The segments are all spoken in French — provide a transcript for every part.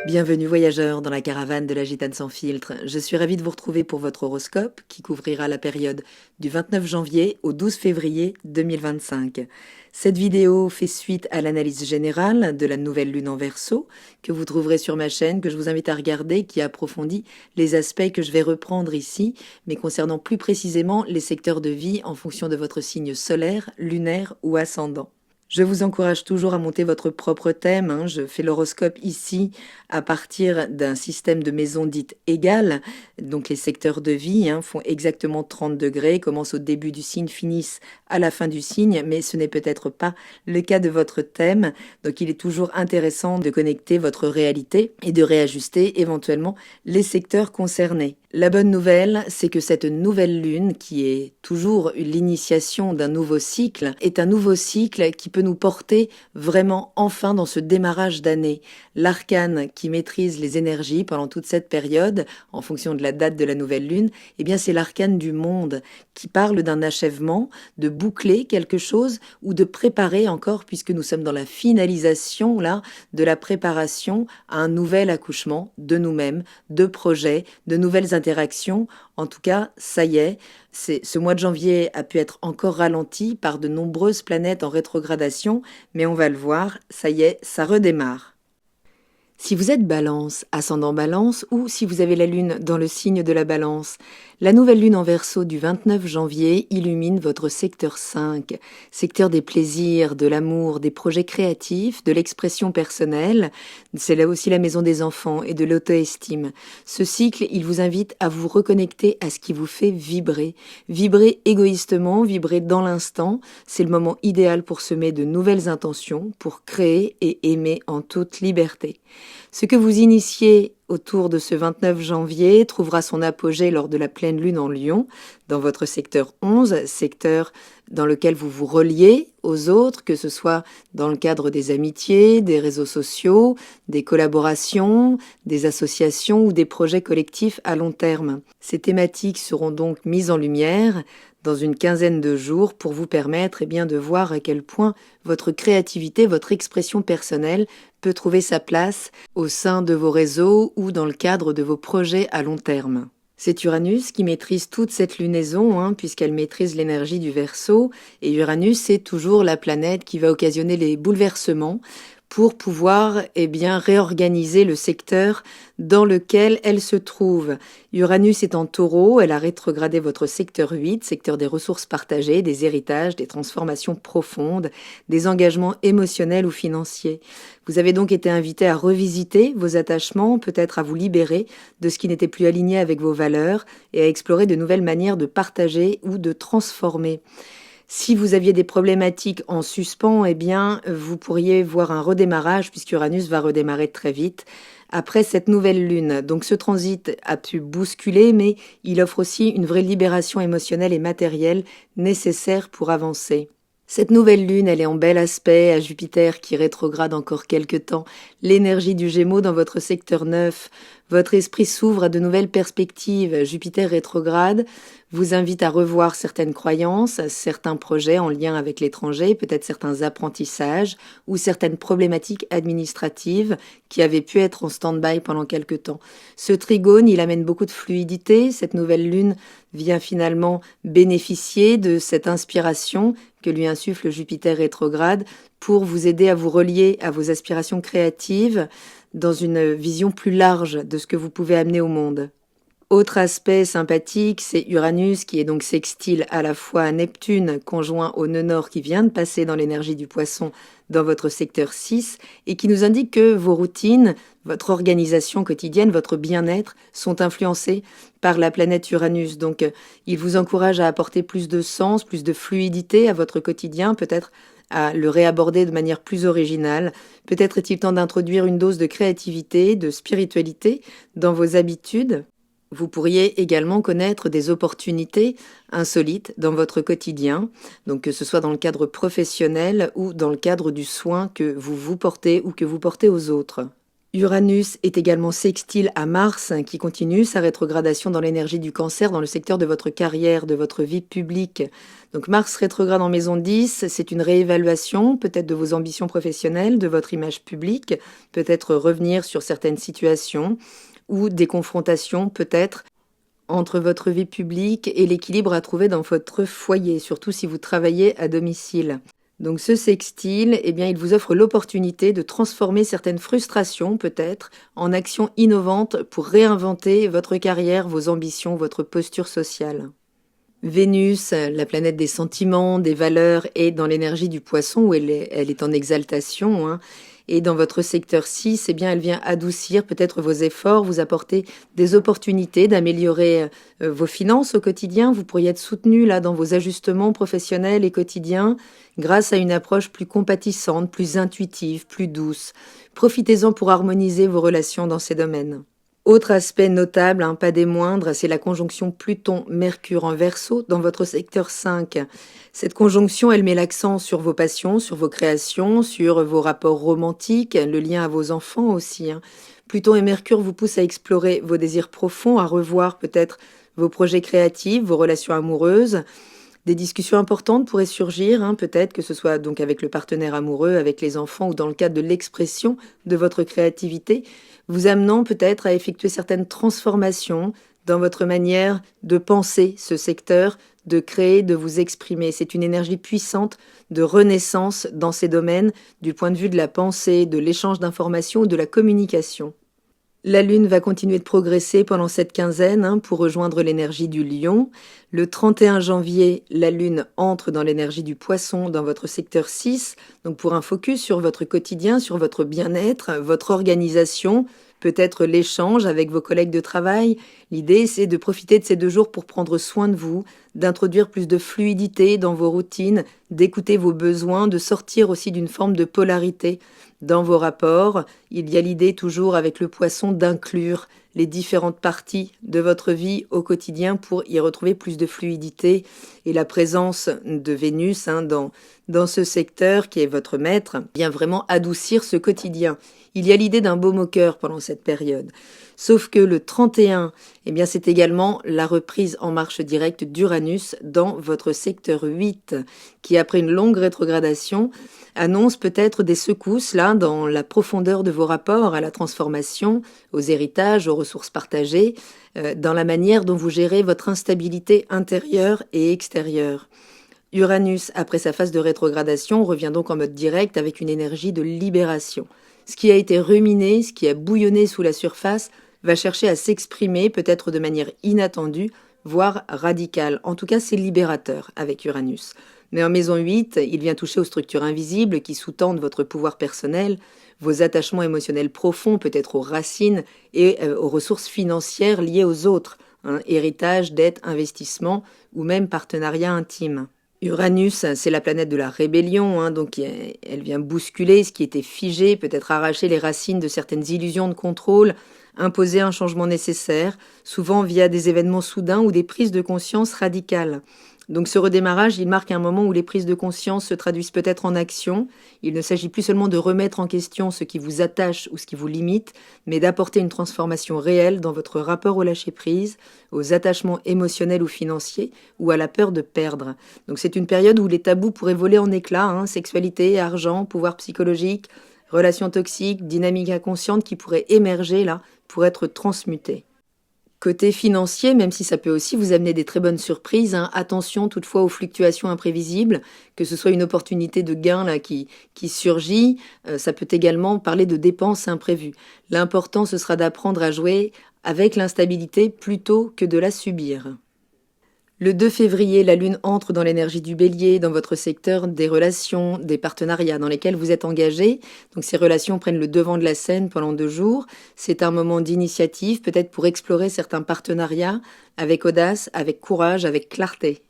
Bienvenue voyageurs dans la caravane de la Gitane sans filtre. Je suis ravie de vous retrouver pour votre horoscope qui couvrira la période du 29 janvier au 12 février 2025. Cette vidéo fait suite à l'analyse générale de la nouvelle lune en Verseau que vous trouverez sur ma chaîne, que je vous invite à regarder, qui approfondit les aspects que je vais reprendre ici, mais concernant plus précisément les secteurs de vie en fonction de votre signe solaire, lunaire ou ascendant. Je vous encourage toujours à monter votre propre thème. Je fais l'horoscope ici à partir d'un système de maisons dites égales. Donc les secteurs de vie font exactement 30 degrés, commencent au début du signe, finissent à la fin du signe, mais ce n'est peut-être pas le cas de votre thème. Donc il est toujours intéressant de connecter votre réalité et de réajuster éventuellement les secteurs concernés. La bonne nouvelle, c'est que cette nouvelle lune, qui est toujours l'initiation d'un nouveau cycle, est un nouveau cycle qui peut nous porter vraiment enfin dans ce démarrage d'année. L'arcane qui maîtrise les énergies pendant toute cette période, en fonction de la date de la nouvelle lune, eh bien c'est l'arcane du monde qui parle d'un achèvement, de boucler quelque chose ou de préparer encore, puisque nous sommes dans la finalisation là de la préparation à un nouvel accouchement de nous-mêmes, de projets, de nouvelles interactions. En tout cas, ça y est, ce mois de janvier a pu être encore ralenti par de nombreuses planètes en rétrogradation, mais on va le voir, ça y est, ça redémarre. Si vous êtes Balance, ascendant Balance, ou si vous avez la lune dans le signe de la Balance, la nouvelle lune en Verseau du 29 janvier illumine votre secteur 5, secteur des plaisirs, de l'amour, des projets créatifs, de l'expression personnelle. C'est là aussi la maison des enfants et de l'auto-estime. Ce cycle, il vous invite à vous reconnecter à ce qui vous fait vibrer. Vibrer égoïstement, vibrer dans l'instant. C'est le moment idéal pour semer de nouvelles intentions, pour créer et aimer en toute liberté. Ce que vous initiez autour de ce 29 janvier trouvera son apogée lors de la pleine lune en Lion, dans votre secteur 11, secteur dans lequel vous vous reliez aux autres, que ce soit dans le cadre des amitiés, des réseaux sociaux, des collaborations, des associations ou des projets collectifs à long terme. Ces thématiques seront donc mises en lumière dans une quinzaine de jours pour vous permettre de voir à quel point votre créativité, votre expression personnelle peut trouver sa place au sein de vos réseaux ou dans le cadre de vos projets à long terme. C'est Uranus qui maîtrise toute cette lunaison, puisqu'elle maîtrise l'énergie du Verseau, et Uranus, c'est toujours la planète qui va occasionner les bouleversements pour pouvoir réorganiser le secteur dans lequel elle se trouve. Uranus est en Taureau, elle a rétrogradé votre secteur 8, secteur des ressources partagées, des héritages, des transformations profondes, des engagements émotionnels ou financiers. Vous avez donc été invité à revisiter vos attachements, peut-être à vous libérer de ce qui n'était plus aligné avec vos valeurs et à explorer de nouvelles manières de partager ou de transformer. Si vous aviez des problématiques en suspens, vous pourriez voir un redémarrage, puisqu'Uranus va redémarrer très vite après cette nouvelle lune. Donc ce transit a pu bousculer, mais il offre aussi une vraie libération émotionnelle et matérielle nécessaire pour avancer. Cette nouvelle lune, elle est en bel aspect à Jupiter qui rétrograde encore quelque temps. L'énergie du Gémeaux dans votre secteur 9, votre esprit s'ouvre à de nouvelles perspectives. Jupiter rétrograde vous invite à revoir certaines croyances, certains projets en lien avec l'étranger, peut-être certains apprentissages ou certaines problématiques administratives qui avaient pu être en stand-by pendant quelque temps. Ce trigone, il amène beaucoup de fluidité. Cette nouvelle lune vient finalement bénéficier de cette inspiration que lui insuffle Jupiter rétrograde pour vous aider à vous relier à vos aspirations créatives dans une vision plus large de ce que vous pouvez amener au monde. Autre aspect sympathique, c'est Uranus qui est donc sextile à la fois à Neptune, conjoint au nœud nord qui vient de passer dans l'énergie du Poisson dans votre secteur 6 et qui nous indique que vos routines, votre organisation quotidienne, votre bien-être sont influencés par la planète Uranus. Donc, il vous encourage à apporter plus de sens, plus de fluidité à votre quotidien, peut-être à le réaborder de manière plus originale. Peut-être est-il temps d'introduire une dose de créativité, de spiritualité dans vos habitudes. Vous pourriez également connaître des opportunités insolites dans votre quotidien, donc que ce soit dans le cadre professionnel ou dans le cadre du soin que vous vous portez ou que vous portez aux autres. Uranus est également sextile à Mars, qui continue sa rétrogradation dans l'énergie du Cancer, dans le secteur de votre carrière, de votre vie publique. Donc Mars rétrograde en maison 10, c'est une réévaluation peut-être de vos ambitions professionnelles, de votre image publique, peut-être revenir sur certaines situations ou des confrontations peut-être entre votre vie publique et l'équilibre à trouver dans votre foyer, surtout si vous travaillez à domicile. Donc ce sextile, eh bien, il vous offre l'opportunité de transformer certaines frustrations, peut-être, en actions innovantes pour réinventer votre carrière, vos ambitions, votre posture sociale. Vénus, la planète des sentiments, des valeurs, est dans l'énergie du Poisson où elle est en exaltation, hein. Et dans votre secteur 6, eh bien, elle vient adoucir peut-être vos efforts, vous apporter des opportunités d'améliorer vos finances au quotidien. Vous pourriez être soutenu là dans vos ajustements professionnels et quotidiens grâce à une approche plus compatissante, plus intuitive, plus douce. Profitez-en pour harmoniser vos relations dans ces domaines. Autre aspect notable, pas des moindres, c'est la conjonction Pluton-Mercure en Verseau dans votre secteur 5. Cette conjonction, elle met l'accent sur vos passions, sur vos créations, sur vos rapports romantiques, le lien à vos enfants aussi. Pluton et Mercure vous poussent à explorer vos désirs profonds, à revoir peut-être vos projets créatifs, vos relations amoureuses. Des discussions importantes pourraient surgir, peut-être que ce soit donc avec le partenaire amoureux, avec les enfants ou dans le cadre de l'expression de votre créativité, vous amenant peut-être à effectuer certaines transformations dans votre manière de penser ce secteur, de créer, de vous exprimer. C'est une énergie puissante de renaissance dans ces domaines du point de vue de la pensée, de l'échange d'informations ou de la communication. La Lune va continuer de progresser pendant cette quinzaine pour rejoindre l'énergie du Lion. Le 31 janvier, la Lune entre dans l'énergie du Poisson dans votre secteur 6, donc pour un focus sur votre quotidien, sur votre bien-être, votre organisation, peut-être l'échange avec vos collègues de travail. L'idée, c'est de profiter de ces 2 jours pour prendre soin de vous, d'introduire plus de fluidité dans vos routines, d'écouter vos besoins, de sortir aussi d'une forme de polarité dans vos rapports. Il y a l'idée toujours avec le Poisson d'inclure les différentes parties de votre vie au quotidien pour y retrouver plus de fluidité. Et la présence de Vénus dans ce secteur qui est votre maître vient vraiment adoucir ce quotidien. Il y a l'idée d'un baume au cœur pendant cette période. Sauf que le 31, eh bien, c'est également la reprise en marche directe d'Uranus dans votre secteur 8, qui après une longue rétrogradation, annonce peut-être des secousses là dans la profondeur de vos rapports à la transformation, aux héritages, aux ressources partagées, dans la manière dont vous gérez votre instabilité intérieure et extérieure. Uranus, après sa phase de rétrogradation, revient donc en mode direct avec une énergie de libération. Ce qui a été ruminé, ce qui a bouillonné sous la surface, va chercher à s'exprimer peut-être de manière inattendue, voire radicale. En tout cas, c'est libérateur avec Uranus. Mais en maison 8, il vient toucher aux structures invisibles qui sous-tendent votre pouvoir personnel, vos attachements émotionnels profonds, peut-être aux racines et aux ressources financières liées aux autres, héritage, dette, investissement ou même partenariat intime. Uranus, c'est la planète de la rébellion, donc elle vient bousculer ce qui était figé, peut-être arracher les racines de certaines illusions de contrôle, imposer un changement nécessaire, souvent via des événements soudains ou des prises de conscience radicales. Donc ce redémarrage, il marque un moment où les prises de conscience se traduisent peut-être en action. Il ne s'agit plus seulement de remettre en question ce qui vous attache ou ce qui vous limite, mais d'apporter une transformation réelle dans votre rapport au lâcher-prise, aux attachements émotionnels ou financiers, ou à la peur de perdre. Donc c'est une période où les tabous pourraient voler en éclats, sexualité, argent, pouvoir psychologique, relations toxiques, dynamiques inconscientes qui pourraient émerger là pour être transmutées. Côté financier, même si ça peut aussi vous amener des très bonnes surprises, attention toutefois aux fluctuations imprévisibles, que ce soit une opportunité de gain là qui surgit, ça peut également parler de dépenses imprévues. L'important, ce sera d'apprendre à jouer avec l'instabilité plutôt que de la subir. Le 2 février, la Lune entre dans l'énergie du Bélier, dans votre secteur des relations, des partenariats dans lesquels vous êtes engagé. Donc ces relations prennent le devant de la scène pendant 2 jours. C'est un moment d'initiative, peut-être pour explorer certains partenariats avec audace, avec courage, avec clarté.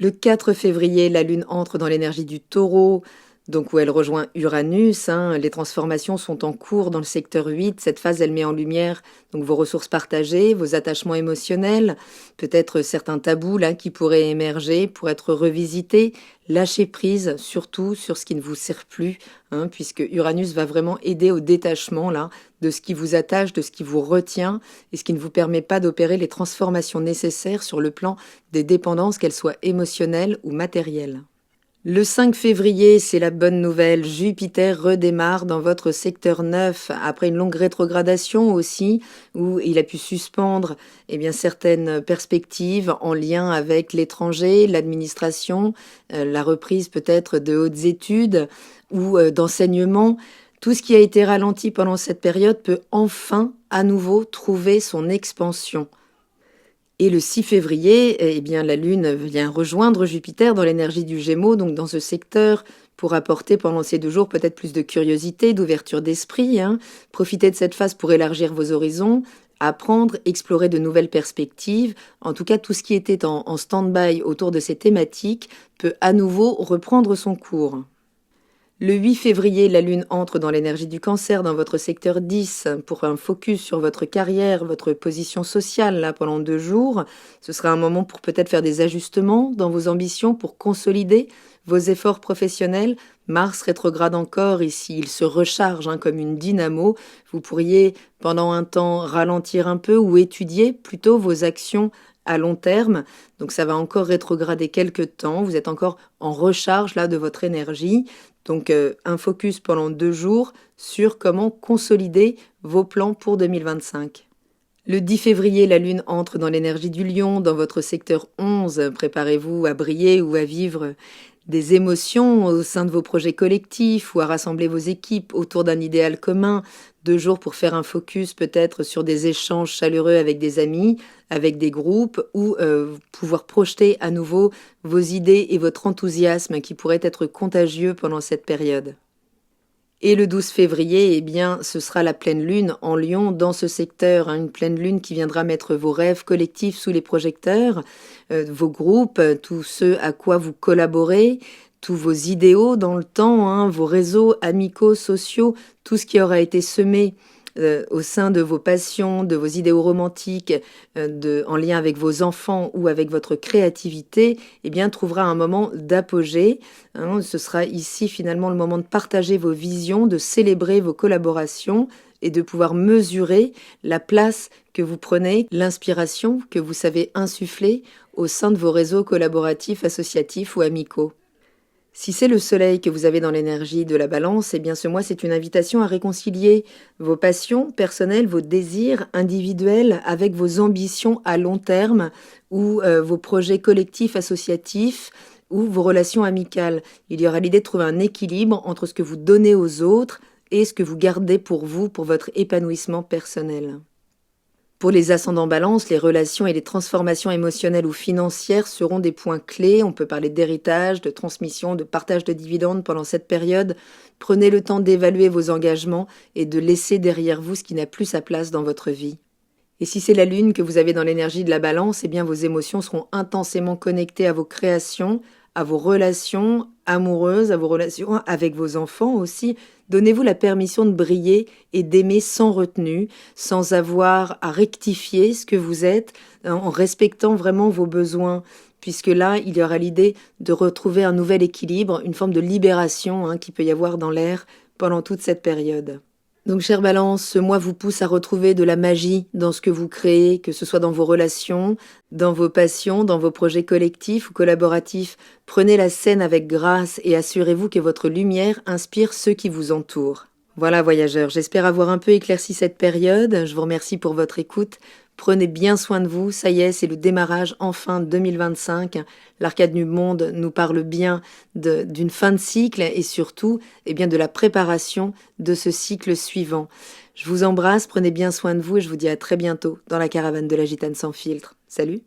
Le 4 février, la Lune entre dans l'énergie du Taureau, donc où elle rejoint Uranus, hein. Les transformations sont en cours dans le secteur 8. Cette phase, elle met en lumière donc vos ressources partagées, vos attachements émotionnels, peut-être certains tabous là qui pourraient émerger pour être revisités. Lâchez prise surtout sur ce qui ne vous sert plus, hein, puisque Uranus va vraiment aider au détachement là de ce qui vous attache, de ce qui vous retient et ce qui ne vous permet pas d'opérer les transformations nécessaires sur le plan des dépendances, qu'elles soient émotionnelles ou matérielles. Le 5 février, c'est la bonne nouvelle. Jupiter redémarre dans votre secteur 9 après une longue rétrogradation aussi, où il a pu suspendre certaines perspectives en lien avec l'étranger, l'administration, la reprise peut-être de hautes études ou d'enseignement. Tout ce qui a été ralenti pendant cette période peut enfin à nouveau trouver son expansion. Et le 6 février, la Lune vient rejoindre Jupiter dans l'énergie du Gémeaux, donc dans ce secteur, pour apporter pendant ces 2 jours peut-être plus de curiosité, d'ouverture d'esprit. Profitez de cette phase pour élargir vos horizons, apprendre, explorer de nouvelles perspectives. En tout cas, tout ce qui était en stand-by autour de ces thématiques peut à nouveau reprendre son cours. Le 8 février, la Lune entre dans l'énergie du Cancer, dans votre secteur 10, pour un focus sur votre carrière, votre position sociale là, pendant 2 jours. Ce sera un moment pour peut-être faire des ajustements dans vos ambitions, pour consolider vos efforts professionnels. Mars rétrograde encore ici, il se recharge comme une dynamo. Vous pourriez pendant un temps ralentir un peu ou étudier plutôt vos actions à long terme. Donc ça va encore rétrograder quelques temps. Vous êtes encore en recharge là de votre énergie. Donc un focus pendant 2 jours sur comment consolider vos plans pour 2025. Le 10 février, la Lune entre dans l'énergie du Lion, dans votre secteur 11. Préparez-vous à briller ou à vivre des émotions au sein de vos projets collectifs ou à rassembler vos équipes autour d'un idéal commun. 2 jours pour faire un focus peut-être sur des échanges chaleureux avec des amis, avec des groupes ou pouvoir projeter à nouveau vos idées et votre enthousiasme qui pourrait être contagieux pendant cette période. Et le 12 février, ce sera la pleine lune en Lion dans ce secteur, une pleine lune qui viendra mettre vos rêves collectifs sous les projecteurs, vos groupes, tous ceux à quoi vous collaborez, tous vos idéaux dans le temps, vos réseaux amicaux, sociaux, tout ce qui aura été semé au sein de vos passions, de vos idéaux romantiques, en lien avec vos enfants ou avec votre créativité, trouvera un moment d'apogée. Ce sera ici finalement le moment de partager vos visions, de célébrer vos collaborations et de pouvoir mesurer la place que vous prenez, l'inspiration que vous savez insuffler au sein de vos réseaux collaboratifs, associatifs ou amicaux. Si c'est le soleil que vous avez dans l'énergie de la balance, ce mois c'est une invitation à réconcilier vos passions personnelles, vos désirs individuels avec vos ambitions à long terme ou vos projets collectifs, associatifs ou vos relations amicales. Il y aura l'idée de trouver un équilibre entre ce que vous donnez aux autres et ce que vous gardez pour vous, pour votre épanouissement personnel. Pour les ascendants balance, les relations et les transformations émotionnelles ou financières seront des points clés. On peut parler d'héritage, de transmission, de partage de dividendes pendant cette période. Prenez le temps d'évaluer vos engagements et de laisser derrière vous ce qui n'a plus sa place dans votre vie. Et si c'est la lune que vous avez dans l'énergie de la balance, vos émotions seront intensément connectées à vos créations, à vos relations amoureuses, à vos relations avec vos enfants aussi. Donnez-vous la permission de briller et d'aimer sans retenue, sans avoir à rectifier ce que vous êtes, en respectant vraiment vos besoins, puisque là, il y aura l'idée de retrouver un nouvel équilibre, une forme de libération qui peut y avoir dans l'air pendant toute cette période. Donc, chère Balance, ce mois vous pousse à retrouver de la magie dans ce que vous créez, que ce soit dans vos relations, dans vos passions, dans vos projets collectifs ou collaboratifs. Prenez la scène avec grâce et assurez-vous que votre lumière inspire ceux qui vous entourent. Voilà, voyageurs, j'espère avoir un peu éclairci cette période. Je vous remercie pour votre écoute. Prenez bien soin de vous, ça y est, c'est le démarrage enfin 2025. L'Arcade du Monde nous parle bien d'une fin de cycle et surtout de la préparation de ce cycle suivant. Je vous embrasse, prenez bien soin de vous et je vous dis à très bientôt dans la caravane de la Gitane sans filtre. Salut!